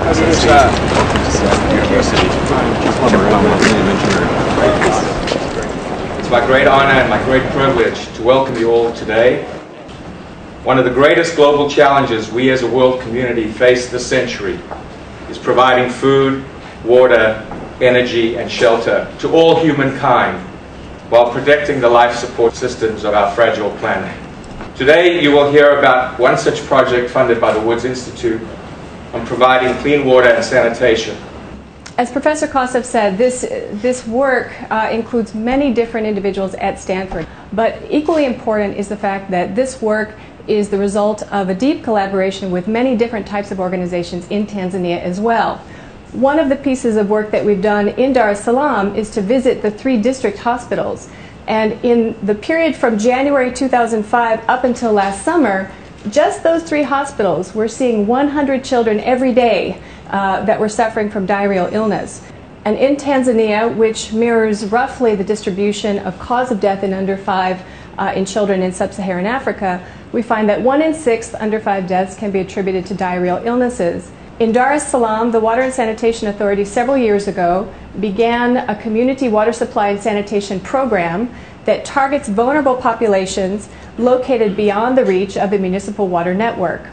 It's my great honor and my great privilege to welcome you all today. One of the greatest global challenges we as a world community face this century is providing food, water, energy, and shelter to all humankind while protecting the life support systems of our fragile planet. Today you will hear about one such project funded by the Woods Institute on providing clean water and sanitation. As Professor Kosseff said, this work includes many different individuals at Stanford, but equally important is the fact that this work is the result of a deep collaboration with many different types of organizations in Tanzania as well. One of the pieces of work that we've done in Dar es Salaam is to visit the 3 district hospitals. And in the period from January 2005 up until last summer, just those 3 hospitals were seeing 100 children every day that were suffering from diarrheal illness. And in Tanzania, which mirrors roughly the distribution of cause of death in under 5 in children in sub-Saharan Africa, we find that 1 in 6 under 5 deaths can be attributed to diarrheal illnesses. In Dar es Salaam, the Water and Sanitation Authority several years ago began a community water supply and sanitation program that targets vulnerable populations located beyond the reach of the municipal water network.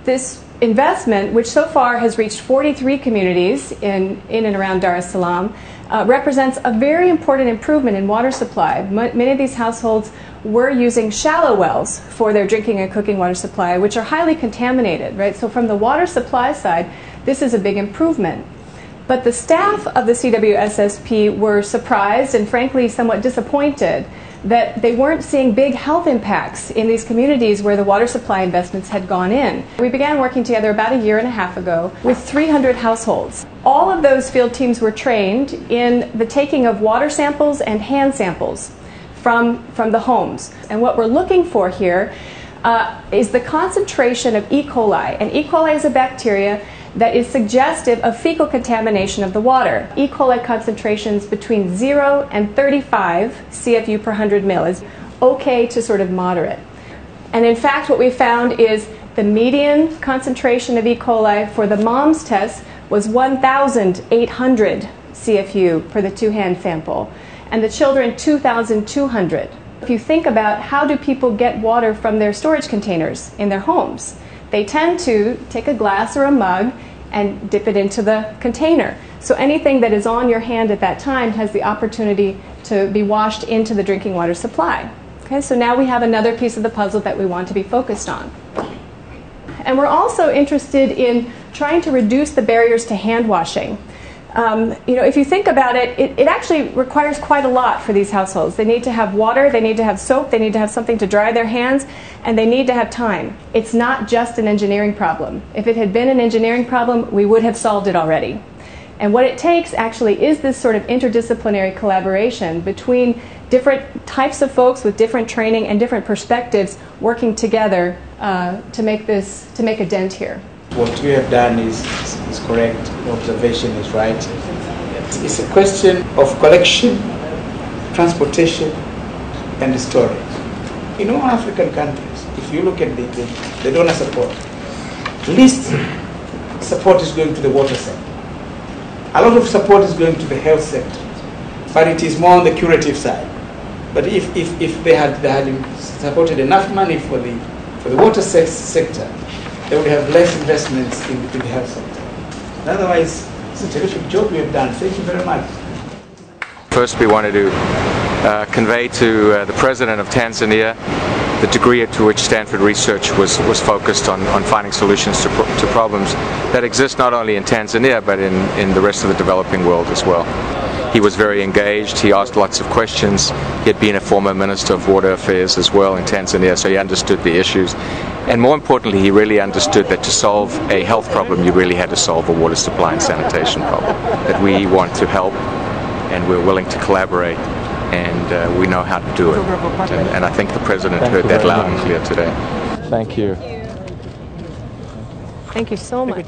This investment, which so far has reached 43 communities in and around Dar es Salaam, represents a very important improvement in water supply. Many of these households were using shallow wells for their drinking and cooking water supply, which are highly contaminated, right? So from the water supply side, this is a big improvement. But the staff of the CWSSP were surprised and frankly somewhat disappointed that they weren't seeing big health impacts in these communities where the water supply investments had gone in. We began working together about a year and a half ago with 300 households. All of those field teams were trained in the taking of water samples and hand samples from the homes. And what we're looking for here is the concentration of E. coli. And E. coli is a bacteria that is suggestive of fecal contamination of the water. E. coli concentrations between 0 and 35 CFU per 100 mil is okay to sort of moderate. And in fact, what we found is the median concentration of E. coli for the mom's test was 1,800 CFU per the 2-hand sample, and the children 2,200. If you think about how do people get water from their storage containers in their homes, they tend to take a glass or a mug and dip it into the container. So anything that is on your hand at that time has the opportunity to be washed into the drinking water supply. Okay, so now we have another piece of the puzzle that we want to be focused on. And we're also interested in trying to reduce the barriers to hand washing. If you think about it, it actually requires quite a lot for these households. They need to have water, they need to have soap, they need to have something to dry their hands, and they need to have time. It's not just an engineering problem. If it had been an engineering problem, we would have solved it already. And what it takes actually is this sort of interdisciplinary collaboration between different types of folks with different training and different perspectives working together to make a dent here. What we have done is correct. The observation is right. It's a question of collection, transportation, and storage. In all African countries, if you look at the donor support, least support is going to the water sector. A lot of support is going to the health sector, but it is more on the curative side. But if they had supported enough money for the water sector, they would have less investments in the health sector. Otherwise, it's a terrific job we have done. Thank you very much. First, we wanted to convey to the President of Tanzania the degree to which Stanford research was focused on finding solutions to problems that exist not only in Tanzania but in the rest of the developing world as well. He was very engaged, he asked lots of questions. He had been a former Minister of Water Affairs as well in Tanzania, so he understood the issues. And more importantly, he really understood that to solve a health problem, you really had to solve a water supply and sanitation problem. That we want to help, and we're willing to collaborate, and we know how to do it. And I think the President heard that loud and clear today. Thank you. Thank you so much.